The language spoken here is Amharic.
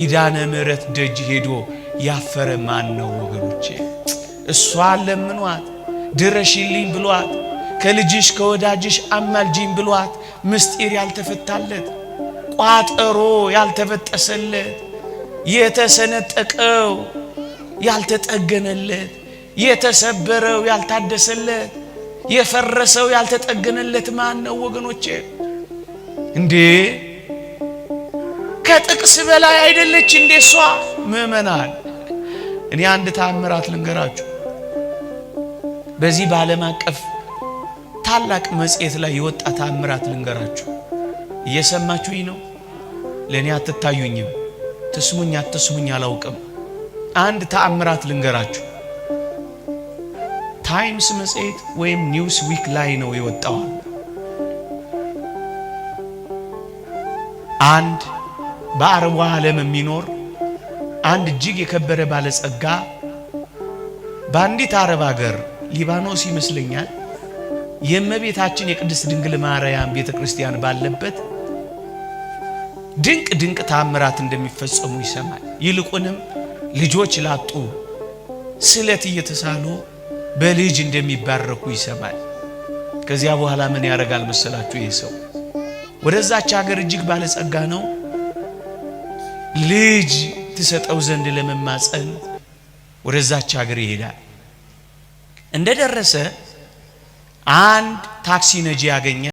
ኪዳነ ምሕረት ደጅ ሄዶ ያፈረ ማን ነው ወገኖቼ? እሷ ለምኗት ድረሽልኝ ብሏት ከልጅሽ ከወዳጅሽ አማልጂኝ ብሏት ምስጢር ያልተፈታለት ቋጠሮ ያልተበጠሰለት የተሰነጠቀው ያልተጠገነለት የተሰበረው ያልታደሰለት የፈረሰው ያልተጠገነለት ማን ነው ወገኖቼ? እንዴ ከጥቅስ በላይ አይደለች እንዴ እሷ? ምእመናን እኔ አንድ ተአምራት ልንገራችሁ። በዚህ በዓለም አቀፍ ታላቅ መጽሔት ላይ የወጣ ተአምራት ልንገራችሁ። እየሰማችሁኝ ነው? ለኔ አትታዩኝም፣ ትስሙኝ አትስሙኝ አላውቅም። አንድ ተአምራት ልንገራችሁ። ታይምስ መጽሔት ወይም ኒውስ ዊክ ላይ ነው የወጣው። አንድ በአረቡ ዓለም የሚኖር አንድ እጅግ የከበረ ባለጸጋ በአንዲት አረብ ሀገር ሊባኖስ ይመስለኛል የእመቤታችን የቅድስት ድንግል ማርያም ቤተክርስቲያን ባለበት ድንቅ ድንቅ ተአምራት እንደሚፈጸሙ ይሰማል። ይልቁንም ልጆች ላጡ ስለት እየተሳሉ በልጅ እንደሚባረኩ ይሰማል። ከዚያ በኋላ ምን ያደርጋል መሰላችሁ? ይሄ ሰው ወደዛች ሀገር እጅግ ባለጸጋ ነው። ልጅ ትሰጠው ዘንድ ለመማፀን ወደዛች ሀገር ይሄዳል። እንደደረሰ አንድ ታክሲ ነጂ ያገኘ